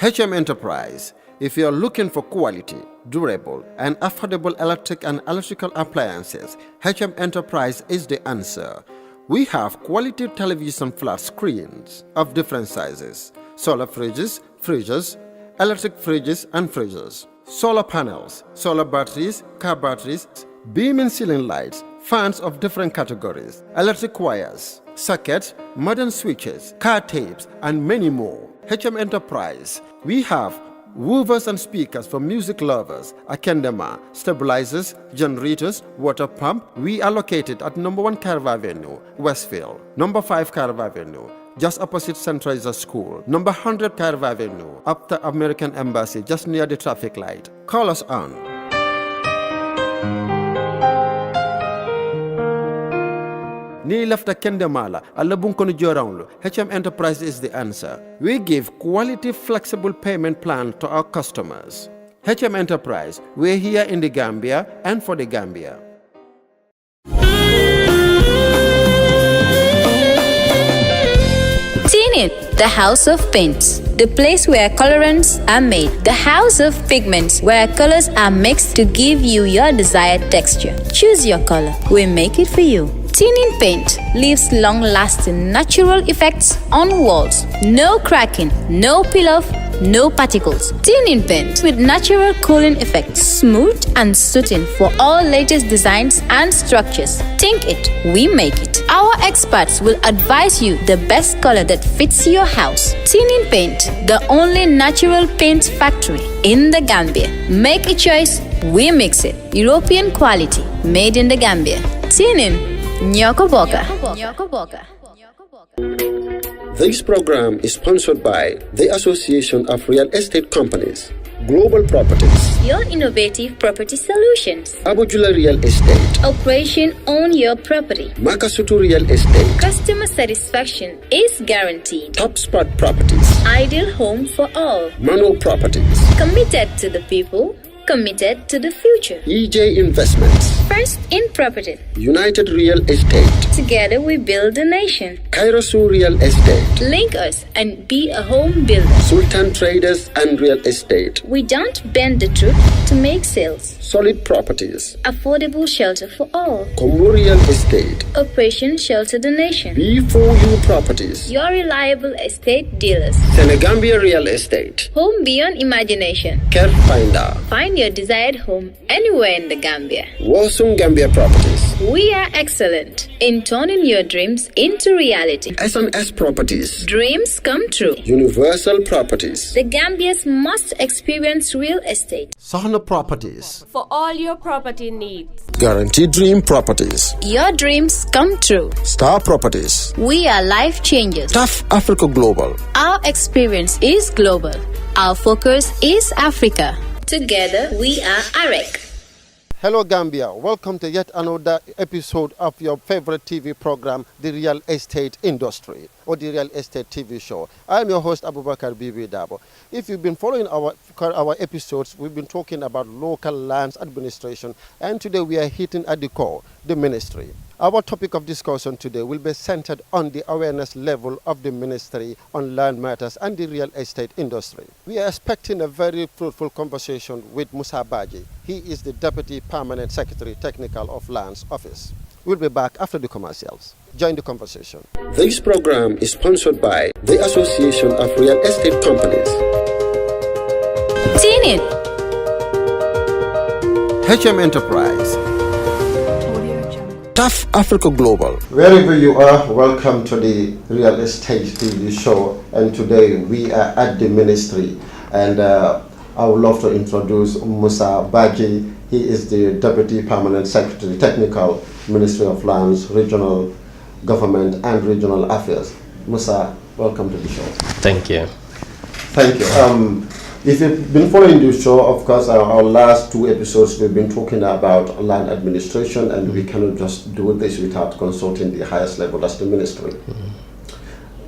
HM Enterprise. If you are looking for quality, durable, and affordable electric and electrical appliances, HM Enterprise is the answer. We have quality television flat screens of different sizes, solar fridges, freezers, electric fridges and freezers, solar panels, solar batteries, car batteries, beam and ceiling lights, fans of different categories, electric wires, sockets, modern switches, car tapes, and many more. HM Enterprise. We have woofers and speakers for music lovers, Akendema, stabilizers, generators, water pump. We are located at number 1 Carver Avenue, Westfield, number 5 Carver Avenue, just opposite Centralizer School, number 100 Carver Avenue, after American Embassy, just near the traffic light. Call us on. Ni lafta kendemala, alla bunkono joranlo. HM Enterprise is the answer. We give quality, flexible payment plan to our customers. HM Enterprise, we're here in the Gambia and for the Gambia. Seen it, the House of Paints, the place where colorants are made, the House of Pigments, where colors are mixed to give you your desired texture. Choose your color, we make it for you. Tinning Paint leaves long-lasting natural effects on walls. No cracking, no peel-off, no particles. Tinning Paint with natural cooling effects, smooth and soothing for all latest designs and structures. Think it, we make it. Our experts will advise you the best color that fits your house. Tinning Paint, the only natural paint factory in the Gambia. Make a choice, we mix it. European quality, made in the Gambia. Tinning. Nyoko Boka. This program is sponsored by the Association of Real Estate Companies, Global Properties, Your innovative property solutions, Abujula Real Estate, Operation Own Your Property, Makasutu Real Estate, Customer satisfaction is guaranteed, Top Spot Properties, Ideal Home for All, Mano Properties, Committed to the people, committed to the future. EJ Investments, First in property. United Real Estate, Together we build a nation. Kairosu Real Estate, Link us and be a home builder. Sultan Traders and Real Estate, We don't bend the truth to make sales. Solid Properties, Affordable shelter for all. Kombu Real Estate, Operation Shelter the Nation. B4U Properties, Your reliable estate dealers. Senegambia Real Estate, Home beyond imagination. Care Finder, Find your desired home anywhere in the Gambia. Wasung Gambia Properties, We are excellent in turning your dreams into reality. S&S Properties, Dreams come true. Universal Properties, The Gambia's most experienced real estate. Sahana Properties, For all your property needs. Guaranteed Dream Properties, Your dreams come true. Star Properties, We are life changers. Tough Africa Global, Our experience is global. Our focus is Africa. Together we are AREC. Hello Gambia, welcome to yet another episode of your favorite TV program, The Real Estate Industry, or The Real Estate TV Show. I'm your host, Abubacarr Darboe. If you've been following our episodes, we've been talking about local lands administration, and today we are hitting at the core, the ministry. Our topic of discussion today will be centered on the awareness level of the ministry on land matters and the real estate industry. We are expecting a very fruitful conversation with Musa Baji. He is the Deputy Permanent Secretary Technical of Lands Office. We'll be back after the commercials. Join the conversation. This program is sponsored by the Association of Real Estate Companies. Seen it. HM Enterprise. Tough Africa Global. Wherever you are, welcome to the Real Estate TV show. And today we are at the ministry. And I would love to introduce Musa Baji. He is the Deputy Permanent Secretary Technical, Ministry of Lands, Regional Government and Regional Affairs. Musa, welcome to the show. Thank you. Thank you. If you've been following the show, of course, our last two episodes, we've been talking about land administration, and we cannot just do this without consulting the highest level, that's the ministry.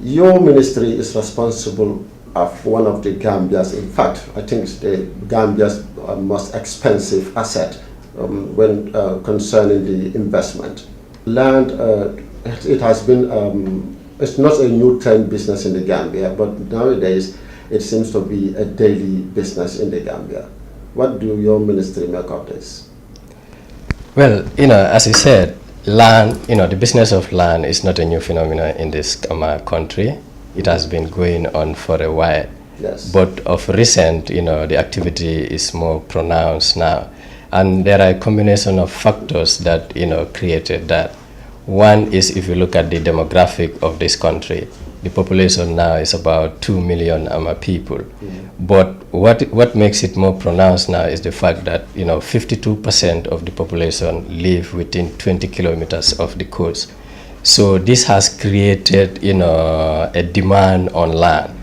Your ministry is responsible of one of the Gambia's, in fact, I think it's the Gambia's most expensive asset when concerning the investment. Land, it has been, it's not a new trend business in the Gambia, but nowadays it seems to be a daily business in the Gambia. What do your ministry make of this? Well, as I said, land, the business of land is not a new phenomenon in this country. It has been going on for a while. Yes. But of recent, the activity is more pronounced now. And there are a combination of factors that, created that. One is, if you look at the demographic of this country, the population now is about 2 million people. But what makes it more pronounced now is the fact that 52% of the population live within 20 kilometers of the coast. So this has created a demand on land.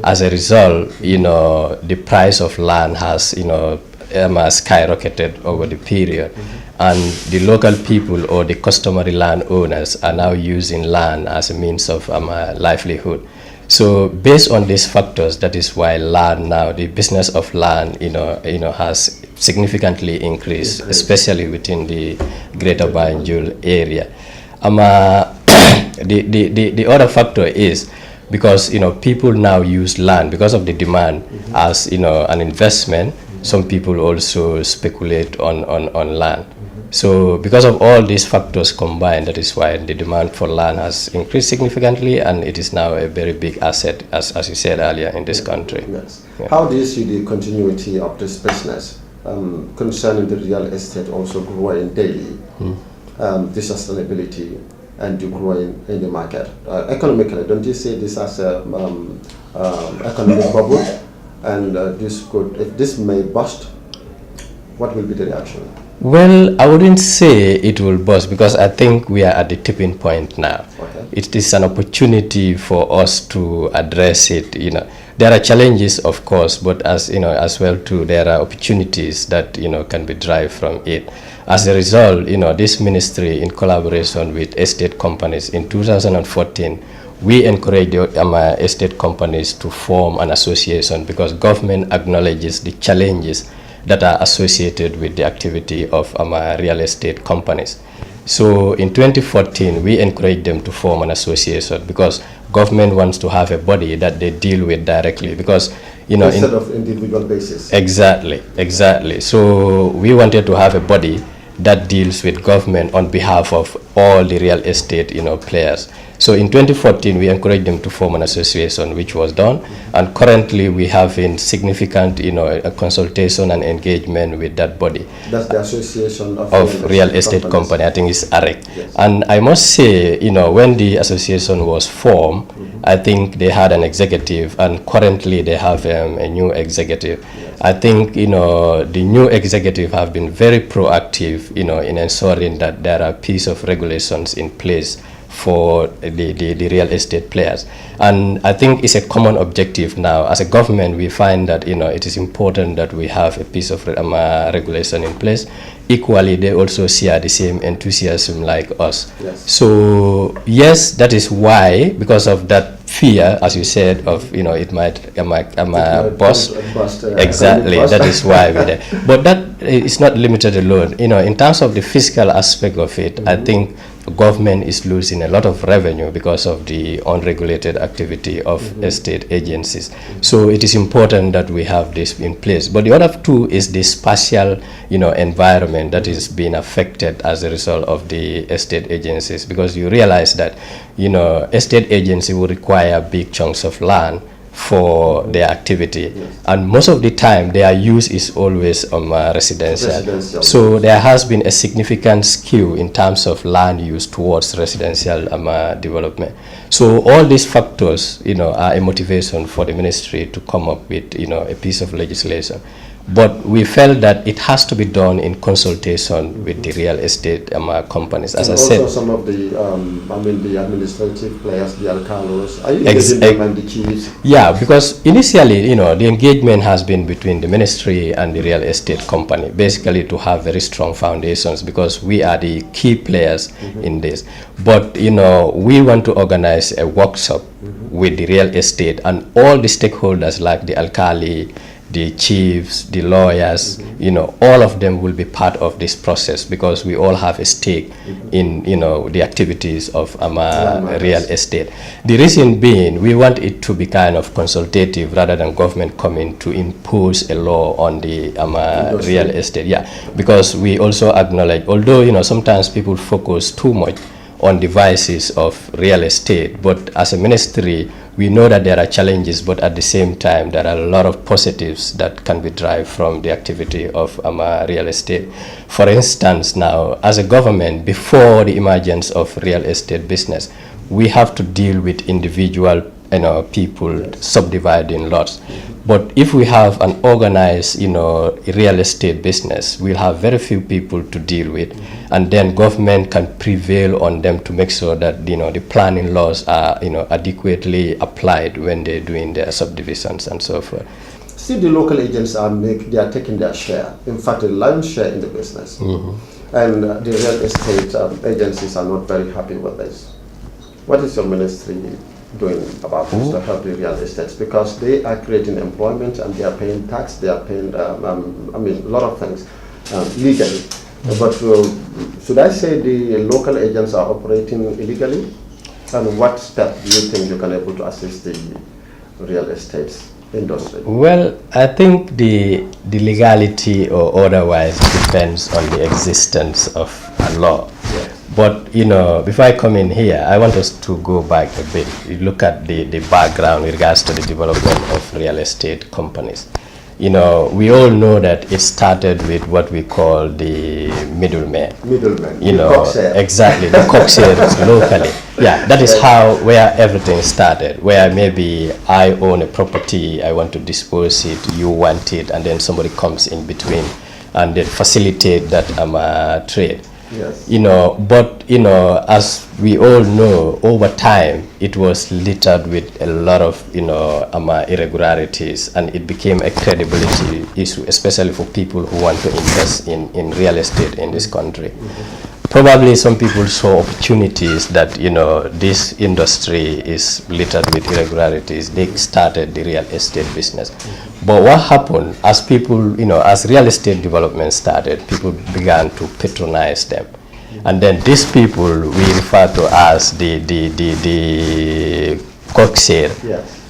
As a result, the price of land has skyrocketed over the period. And the local people or the customary landowners are now using land as a means of livelihood. So based on these factors, that is why land now, the business of land, has significantly increased, especially within the Greater Banjul area. The other factor is because people now use land because of the demand as an investment. Some people also speculate on land. So because of all these factors combined, that is why the demand for land has increased significantly, and it is now a very big asset, as you said earlier, in this country. Yes. Yeah. How do you see the continuity of this business concerning the real estate also growing daily, the sustainability and the growing in the market? Economically, don't you see this as a economic bubble? And if this may bust, what will be the reaction? Well, I wouldn't say it will bust because I think we are at the tipping point now. Okay. It is an opportunity for us to address it. There are challenges, of course, but as well too, there are opportunities that can be derived from it. As a result, this ministry, in collaboration with estate companies, in 2014, we encourage the estate companies to form an association because government acknowledges the challenges that are associated with the activity of real estate companies. So in 2014, we encouraged them to form an association because government wants to have a body that they deal with directly because, instead of individual basis. Exactly. So we wanted to have a body that deals with government on behalf of all the real estate, players. So in 2014, we encouraged them to form an association, which was done. And currently, we have in significant, a consultation and engagement with that body. That's the Association of Real Estate Company. I think it's AREC. Yes. And I must say, when the association was formed, I think they had an executive, and currently they have a new executive. Yes. I think, the new executive have been very proactive, in ensuring that there are piece of regulations in place for the real estate players. And I think it's a common objective now. As a government, we find that it is important that we have a piece of regulation in place. Equally, they also share the same enthusiasm like us. Yes. So yes, that is why, because of that fear, as you said, of it might bust. Exactly, that is why we're there. But that is not limited alone. In terms of the fiscal aspect of it, I think government is losing a lot of revenue because of the unregulated activity of estate agencies. So it is important that we have this in place. But the other two is the spatial, environment that is being affected as a result of the estate agencies, because you realize that, estate agency will require big chunks of land for their activity. Yes. And most of the time their use is always residential. So there has been a significant skew in terms of land use towards residential development. So all these factors are a motivation for the ministry to come up with a piece of legislation. But we felt that it has to be done in consultation with the real estate companies. As and I said, also some of the, the administrative players, the alcalos, are you engaging them and the chiefs? Yeah, because initially, the engagement has been between the ministry and the real estate company, basically to have very strong foundations, because we are the key players in this. But, we want to organize a workshop with the real estate and all the stakeholders like the alkali, the chiefs, the lawyers, you know, all of them will be part of this process because we all have a stake in, you know, the activities of real estate. The reason being, we want it to be kind of consultative rather than government coming to impose a law on the real estate. Yeah, because we also acknowledge, although, you know, sometimes people focus too much on the vices of real estate, but as a ministry, we know that there are challenges, but at the same time, there are a lot of positives that can be derived from the activity of real estate. For instance, now, as a government, before the emergence of real estate business, we have to deal with individual, you know, people subdividing lots. But if we have an organized, you know, real estate business, we'll have very few people to deal with, and then government can prevail on them to make sure that, you know, the planning laws are, you know, adequately applied when they're doing their subdivisions and so forth. Still, the local agents they are taking their share. In fact, a lion's share in the business, and the real estate agencies are not very happy with this. What is your ministry doing about this to help the real estates, because they are creating employment and they are paying tax, they are paying a lot of things legally. But should I say the local agents are operating illegally? And what step do you think you can able to assist the real estates industry? Well, I think the legality or otherwise depends on the existence of a law. Yes. But, you know, before I come in here, I want us to go back a bit. You look at the background with regards to the development of real estate companies. You know, we all know that it started with what we call the middleman. Middleman. You know, exactly, the cocksairs locally. Yeah, that is where everything started, where maybe I own a property, I want to dispose it, you want it, and then somebody comes in between and they facilitate that trade. Yes. You know, but, you know, as we all know, over time, it was littered with a lot of, you know, irregularities, and it became a credibility issue, especially for people who want to invest in real estate in this country. Probably some people saw opportunities that, you know, this industry is littered with irregularities. They started the real estate business. But what happened as people, you know, as real estate development started, people began to patronize them. And then these people we refer to as the cocksair,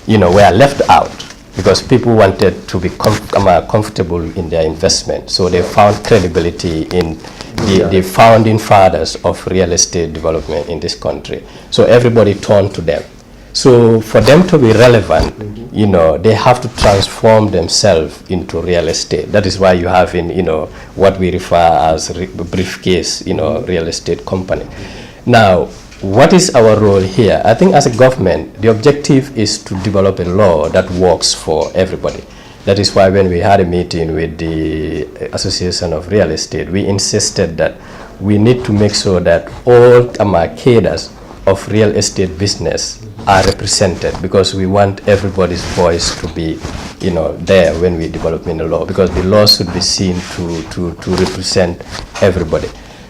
you know, were left out because people wanted to be comfortable in their investment. So they found credibility in the founding fathers of real estate development in this country. So everybody turned to them. So for them to be relevant, you know, they have to transform themselves into real estate. That is why you have in, you know, what we refer as briefcase, you know, real estate company. Now, what is our role here? I think as a government, the objective is to develop a law that works for everybody. That is why when we had a meeting with the Association of Real Estate, we insisted that we need to make sure that all cadres of real estate business are represented, because we want everybody's voice to be, you know, there when we develop in the law, because the law should be seen to represent everybody.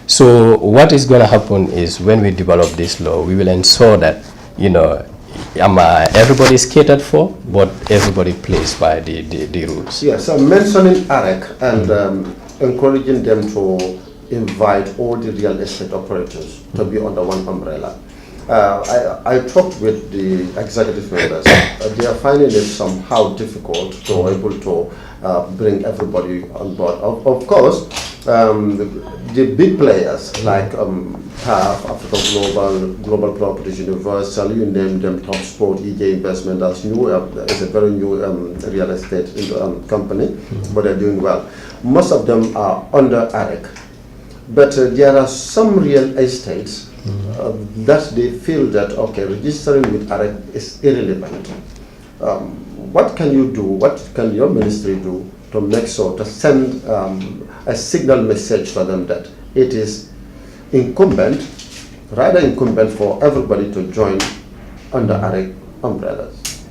So what is going to happen is when we develop this law, we will ensure that, you know, everybody is catered for, but everybody plays by the rules. Yes, so mentioning AREC and encouraging them to invite all the real estate operators to be under one umbrella. I talked with the executive members. They are finding it somehow difficult to be able to bring everybody on board. Of course, the big players like PAF, Africa Global Properties Universal, you name them, Top Sport, EJ Investment, that's new, it's a very new real estate company, but they're doing well. Most of them are under AREC, but there are some real estates that they feel that, okay, registering with AREC is irrelevant. What can you do, what can your ministry do to make sure, to send a signal message for them that it is rather incumbent for everybody to join under AREC umbrellas?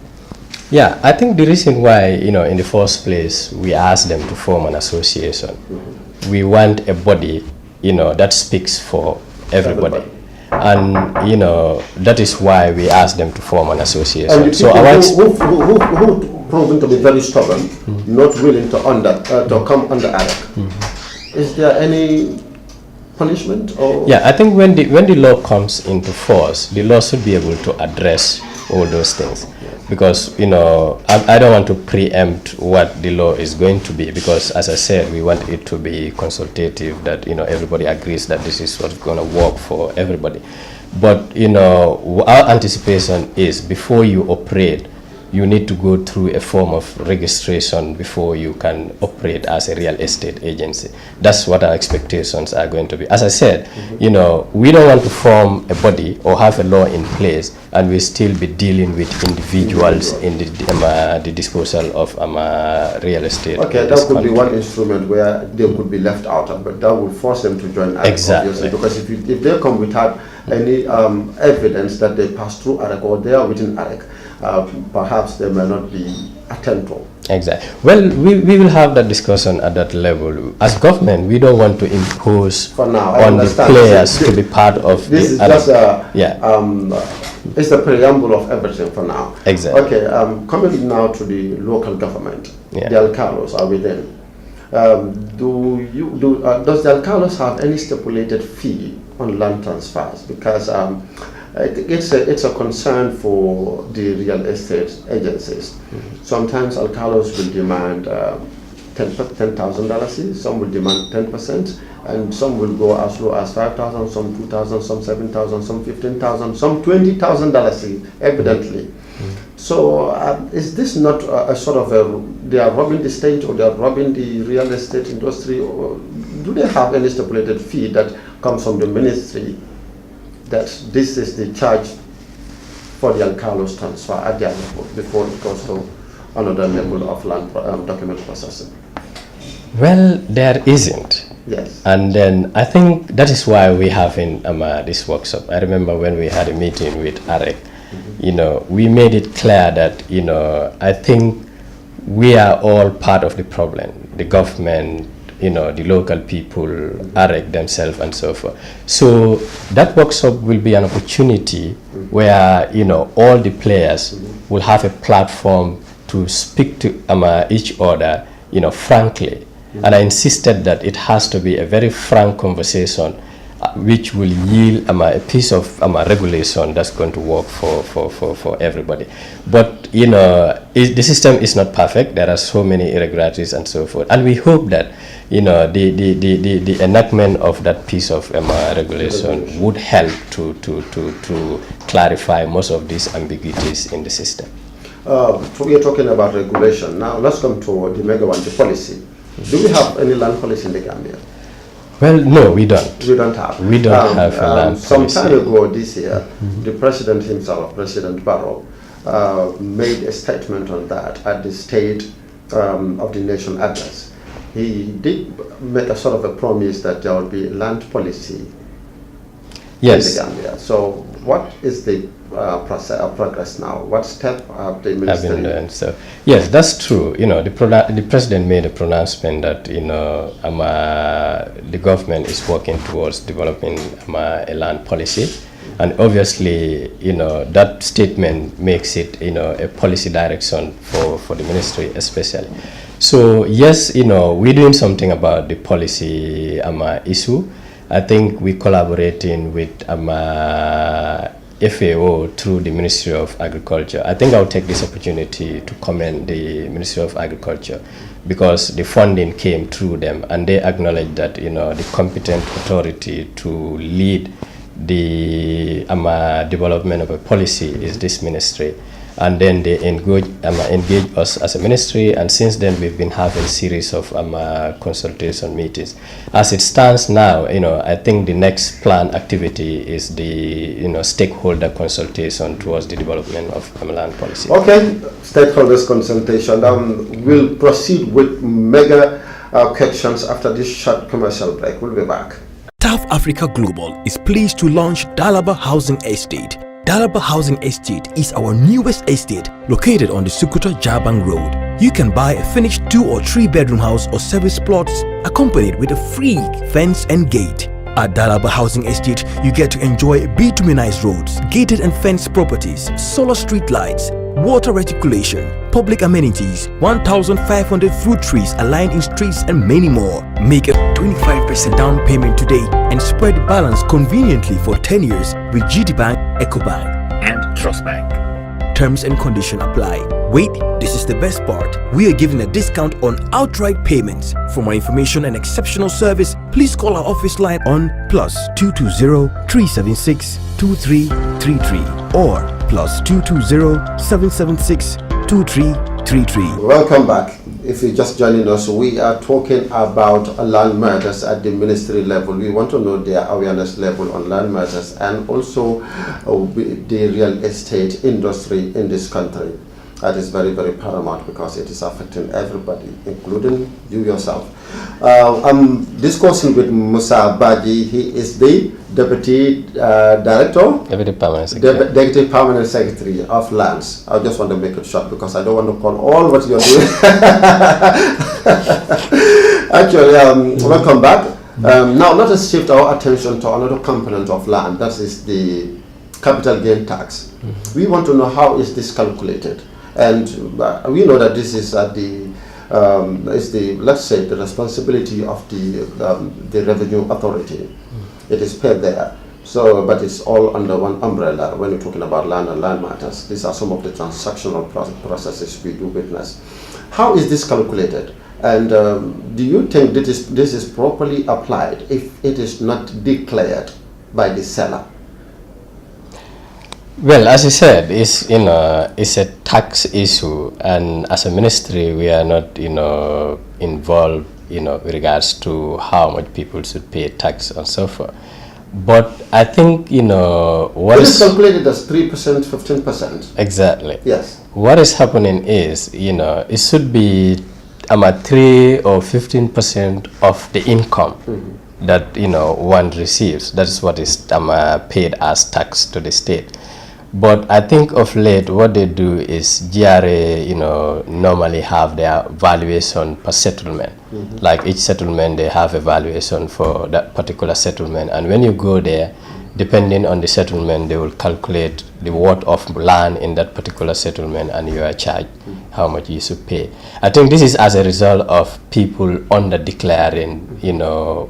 Yeah, I think the reason why, you know, in the first place, we asked them to form an association. We want a body, you know, that speaks for everybody. And, you know, that is why we asked them to form an association. And so who proven to be very stubborn, not willing to come under AREC. Is there any punishment? Or? Yeah, I think when the law comes into force, the law should be able to address all those things. Because, I don't want to preempt what the law is going to be, because as I said, we want it to be consultative, that, everybody agrees that this is what's going to work for everybody. But, our anticipation is before you operate, you need to go through a form of registration before you can operate as a real estate agency. That's what our expectations are going to be. As I said, we don't want to form a body or have a law in place and we still be dealing with individuals in the disposal of real estate. Okay, that could be one instrument where they could be left out, but that would force them to join AREC, exactly. Obviously, because if they come without any evidence that they pass through AREC or they are within AREC, perhaps they may not be attentive. Exactly. Well, we will have that discussion at that level. As government, we don't want to impose for now, on the players to be part of this is just it's the preamble of everything for now. Exactly. Okay, coming now to the local government, the alcalos are within. Does the alcalos have any stipulated fee on land transfers? Because I think it's a concern for the real estate agencies. Sometimes alcalos will demand $10,000, some will demand 10%, and some will go as low as $5,000, some $2,000, some $7,000, some $15,000, some $20,000, evidently. So is this not a sort of they are robbing the state or they are robbing the real estate industry, or do they have any stipulated fee that comes from the ministry that this is the charge for the alcalos transfer at their level before it goes to another level of land document processing? Well, there isn't. Yes. And then I think that is why we have in this workshop. I remember when we had a meeting with AREC, we made it clear that, I think we are all part of the problem. The government, the local people, AREC themselves and so forth. So that workshop will be an opportunity where, all the players will have a platform to speak to each other, frankly. And I insisted that it has to be a very frank conversation which will yield a piece of regulation that's going to work for everybody. But, the system is not perfect. There are so many irregularities and so forth. And we hope that, the enactment of that piece of regulation would help to clarify most of these ambiguities in the system. We are talking about regulation. Now let's come to the mega one, the policy. Do we have any land policy in the Gambia? Well, no, we don't. We don't have. We don't have a land some policy. Some time ago this year, the president himself, President Darboe, made a statement on that at the State of the Nation address. He did make a sort of a promise that there will be land policy in the Gambia. So what is the progress now? What step have the ministry? So yes, that's true. The president made a pronouncement that the government is working towards developing a land policy, and obviously that statement makes it a policy direction for the ministry especially. So yes, we're doing something about the policy issue. I think we're collaborating with FAO through the Ministry of Agriculture. I think I'll take this opportunity to commend the Ministry of Agriculture, because the funding came through them and they acknowledge that the competent authority to lead the development of a policy is this ministry. And then they engage us as a ministry, and since then we've been having a series of consultation meetings. As it stands now, I think the next planned activity is the stakeholder consultation towards the development of land policy. Okay, stakeholders consultation. We'll proceed with mega questions after this short commercial break. We'll be back. TAF Africa Global is pleased to launch Darboe Housing Estate. Darboe Housing Estate is our newest estate located on the Sukuta-Jabang Road. You can buy a finished 2 or 3 bedroom house or service plots accompanied with a free fence and gate. At Darboe Housing Estate, you get to enjoy bituminized roads, gated and fenced properties, solar street lights, water reticulation, public amenities, 1,500 fruit trees aligned in streets, and many more. Make a 25% down payment today and spread the balance conveniently for 10 years with GT Bank, EcoBank, and Trust Bank. Terms and conditions apply. Wait, this is the best part. We are giving a discount on outright payments. For more information and exceptional service, please call our office line on +220 376 2333 or +220 776 2333. Welcome back. If you're just joining us, we are talking about land matters at the ministry level. We want to know their awareness level on land matters and also the real estate industry in this country. That is very, very paramount because it is affecting everybody, including you yourself. I'm discussing with Musa Baji. He is the Deputy Director, Deputy Permanent Secretary. Deputy Permanent Secretary of Lands. I just want to make it short because I don't want to call all what you're doing. Actually, welcome back. Now, let us shift our attention to another component of land. That is the capital gain tax. We want to know how is this calculated. And we know that this is at let's say the responsibility of the revenue authority. It is paid there. So, but it's all under one umbrella when you're talking about land and land matters. These are some of the transactional processes we do witness. How is this calculated? And do you think that this is properly applied if it is not declared by the seller? Well, as you said, it's a tax issue, and as a ministry, we are not involved with regards to how much people should pay tax and so forth. But I think what is calculated as 3%, 15%. Exactly. Yes. What is happening is it should be 3 or 15% of the income that one receives. That's what is paid as tax to the state. But I think of late, what they do is GRA, normally have their valuation per settlement. Like each settlement, they have a valuation for that particular settlement. And when you go there, depending on the settlement, they will calculate the worth of land in that particular settlement, and you are charged how much you should pay. I think this is as a result of people under-declaring,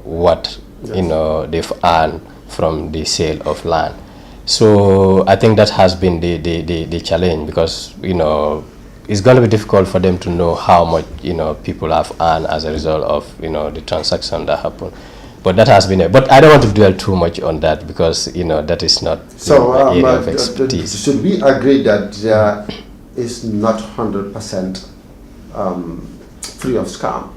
what, they've earned from the sale of land. So I think that has been the challenge, because it's going to be difficult for them to know how much people have earned as a result of the transaction that happened. But that has been but I don't want to dwell too much on that, because that is not my area of expertise. Should we agree that there is not 100% free of scam?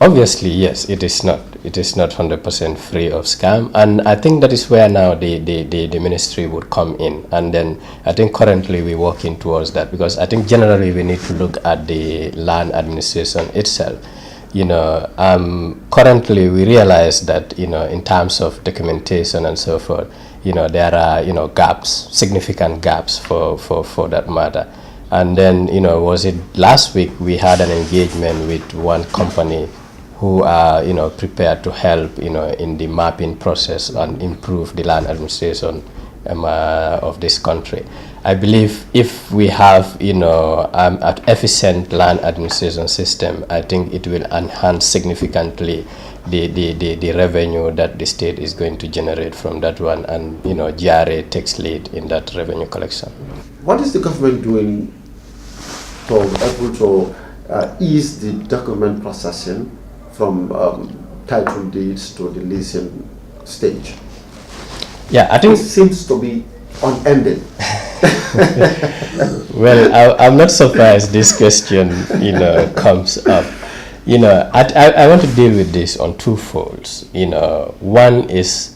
Obviously, yes, it is not. It is not 100% free of scam, and I think that is where now the ministry would come in. And then I think currently we're working towards that, because I think generally we need to look at the land administration itself. Currently we realize that in terms of documentation and so forth, there are gaps, significant gaps for that matter. And then was it last week we had an engagement with one company who are prepared to help in the mapping process and improve the land administration of this country. I believe if we have an efficient land administration system, I think it will enhance significantly the revenue that the state is going to generate from that one, and GRA takes lead in that revenue collection. What is the government doing to able to ease the document processing from title deeds to the leasing stage? Yeah, I think it seems to be unending. Well, I'm not surprised this question comes up. I want to deal with this on two folds. One is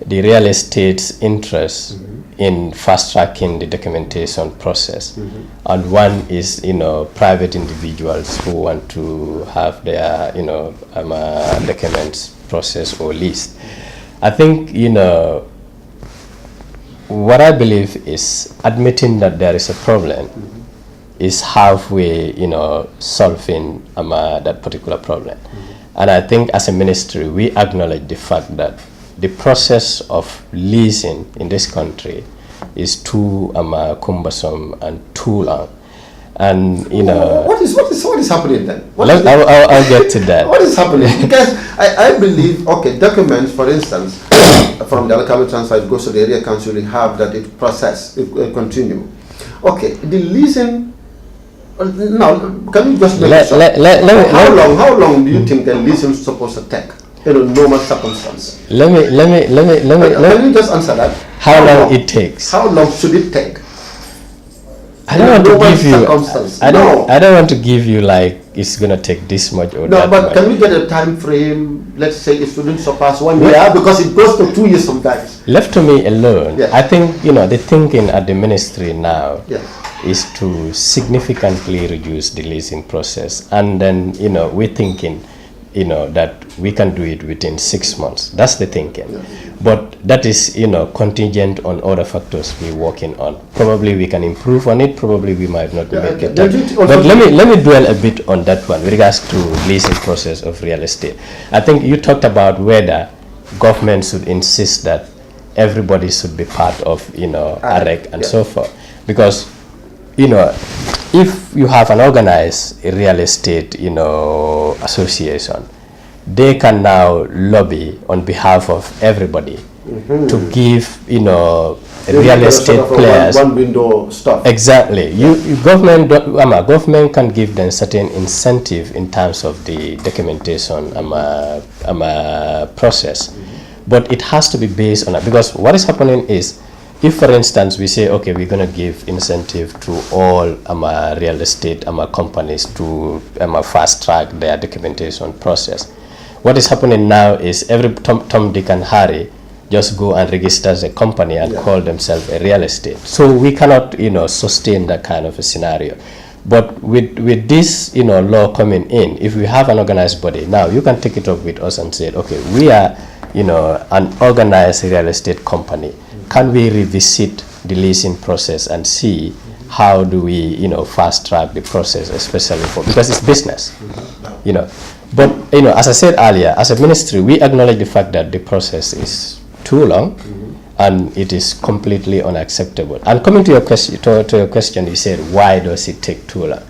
the real estate's interest in fast-tracking the documentation process, and one is private individuals who want to have their documents processed or leased. I think what I believe is admitting that there is a problem is halfway solving that particular problem. And I think as a ministry we acknowledge the fact that the process of leasing in this country is too cumbersome and too long. And what is happening then? I'll get to that. What is happening? Because I believe, okay, documents, for instance, from the local transfer, it goes to the area council, you have that it continue. Okay, the leasing. Now, can you just make how long do you think the leasing is supposed to take in a normal circumstance? Let me. Can you just answer that? How long it takes? How long should it take? I don't want to give you. I don't want to give you like it's gonna take this much or that. No, but can we get a time frame? Let's say it shouldn't surpass 1 year because it goes to 2 years sometimes. Left to me alone, I think the thinking at the ministry now is to significantly reduce the leasing process, and then we're thinking that we can do it within 6 months. That's the thinking. But that is contingent on other factors we're working on. Probably we can improve on it, probably we might not make it. But let me dwell a bit on that one with regards to leasing process of real estate. I think you talked about whether government should insist that everybody should be part of AREC and so forth, because if you have an organized real estate association, they can now lobby on behalf of everybody to give real estate players one window stuff. Exactly. Government can give them certain incentive in terms of the documentation process, but it has to be based on it, because what is happening is, if for instance we say, okay, we're going to give incentive to all real estate companies to fast track their documentation process, what is happening now is every Tom, Dick and Harry just go and register as a company and call themselves a real estate. So we cannot sustain that kind of a scenario. But with this law coming in, if we have an organized body, now you can take it up with us and say, okay, we are an organized real estate company. Can we revisit the leasing process and see how do we, fast track the process, especially because it's business, But, as I said earlier, as a ministry, we acknowledge the fact that the process is too long and it is completely unacceptable. And coming to your question, you said, why does it take too long?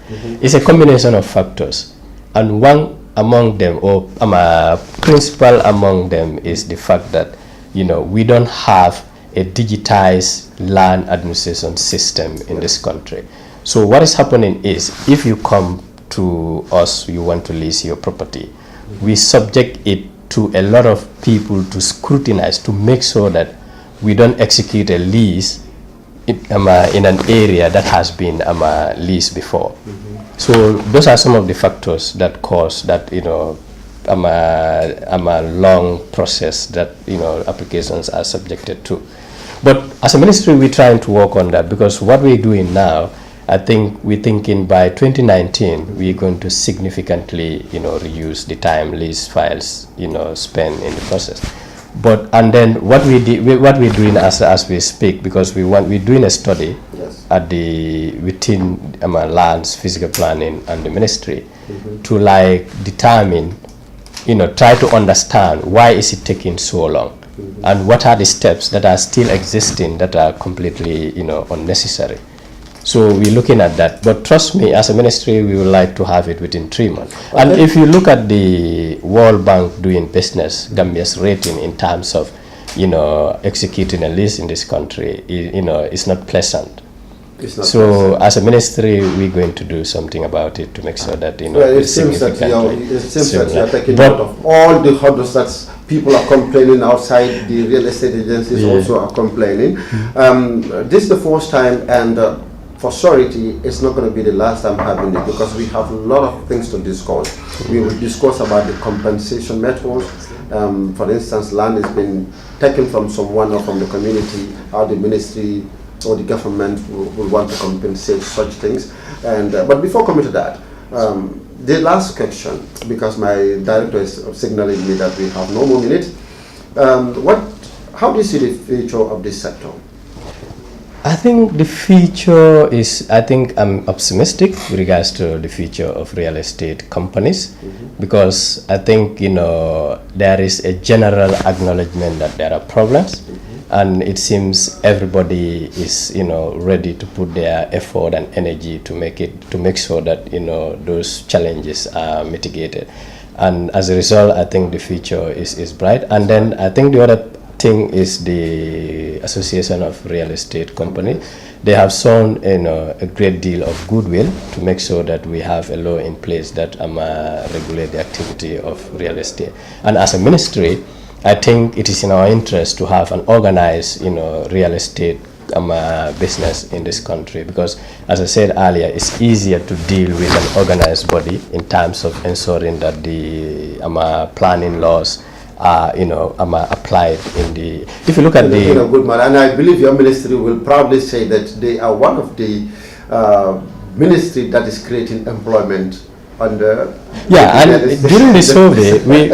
It's a combination of factors. And one among them, or principal among them, is the fact that, we don't have a digitized land administration system in this country. So what is happening is, if you come to us, you want to lease your property, we subject it to a lot of people to scrutinize, to make sure that we don't execute a lease in an area that has been leased before. So those are some of the factors that cause that long process that applications are subjected to. But as a ministry, we're trying to work on that, because what we're doing now, I think we're thinking by 2019 we're going to significantly reduce the time lease files spent in the process. And then what we're doing as we speak, because we're doing a study at within lands, physical planning and the ministry to determine, try to understand why is it taking so long. And what are the steps that are still existing that are completely, unnecessary? So we're looking at that. But trust me, as a ministry, we would like to have it within 3 months. Okay. And if you look at the World Bank doing business, Gambia's rating in terms of, executing a lease in this country, it's not pleasant. So as a ministry, we're going to do something about it to make sure that it seems that you're taking note of all the hurdles that people are complaining outside. The real estate agencies also are complaining. This is the first time, and for surety, it's not going to be the last time having it, because we have a lot of things to discuss. We will discuss about the compensation methods. For instance, land has been taken from someone or from the community, how the ministry or the government will want to compensate such things. And but before coming to that, the last question, because my director is signaling me that we have no more minutes. How do you see the future of this sector? I think the future is, I'm optimistic with regards to the future of real estate companies, because I think, there is a general acknowledgement that there are problems. and it seems everybody is, ready to put their effort and energy to make sure that, those challenges are mitigated. And as a result, I think the future is bright. And then I think the other thing is the Association of Real Estate Company. They have shown, a great deal of goodwill to make sure that we have a law in place that regulate the activity of real estate. And as a ministry, I think it is in our interest to have an organized, real estate business in this country, because, as I said earlier, it's easier to deal with an organized body in terms of ensuring that the planning laws are, applied in the. If you look at the. Good man, and I believe your ministry will proudly say that they are one of the ministry that is creating employment. And during the survey, we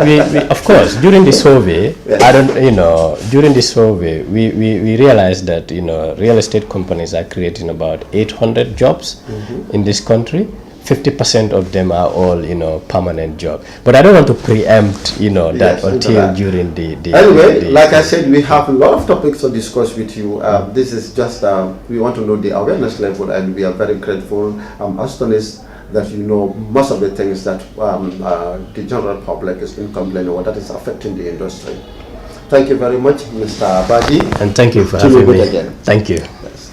of course, during the survey, yes. During the survey, we realized that, real estate companies are creating about 800 jobs in this country. 50% of them are all, permanent jobs. But I don't want to preempt, that until during the anyway, like I said, we have a lot of topics to discuss with you. This is just, we want to know the awareness level, and we are very grateful. I'm astonished that most of the things that the general public is complaining about that is affecting the industry. Thank you very much, Mr. Baji. And thank you for having me. Again. Thank you. Yes.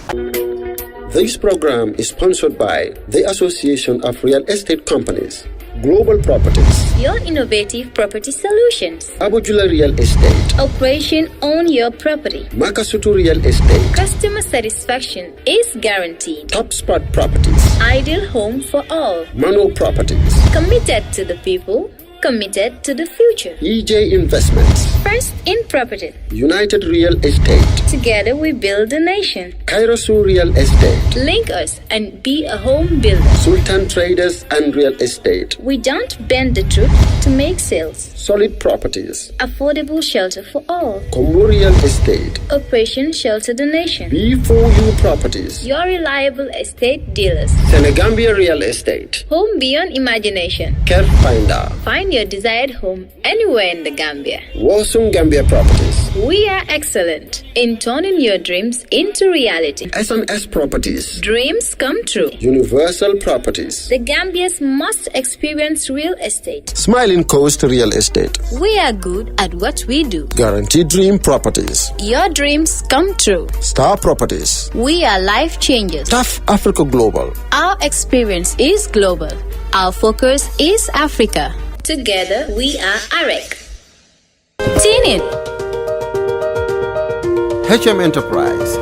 This program is sponsored by the Association of Real Estate Companies, Global Properties, Your innovative property solutions. Abubacarr Real Estate, Operation Own Your Property. Makasutu Real Estate, Customer satisfaction is guaranteed. Top Spot Properties, Ideal home for all. Mano Properties, Committed to the people, committed to the future. EJ Investments, First in property. United Real Estate, Together we build a nation. Kairosu Real Estate, Link us and be a home builder. Sultan Traders and Real Estate, We don't bend the truth to make sales. Solid Properties, Affordable shelter for all. Kombo Real Estate, Operation Shelter the Nation. B4U Properties, Your reliable estate dealers. Senegambia Real Estate, Home beyond imagination. Care Finder, Find your desired home anywhere in the Gambia. Wasung Gambia Properties, We are excellent in turning your dreams into reality. S&S Properties, Dreams come true. Universal Properties, The Gambia's most experienced real estate. Smiling Coast Real Estate, We are good at what we do. Guaranteed Dream Properties, Your dreams come true. Star Properties, We are life changers. Tough Africa Global, Our experience is global. Our focus is Africa. Together we are AREC. Tune in. HM Enterprise,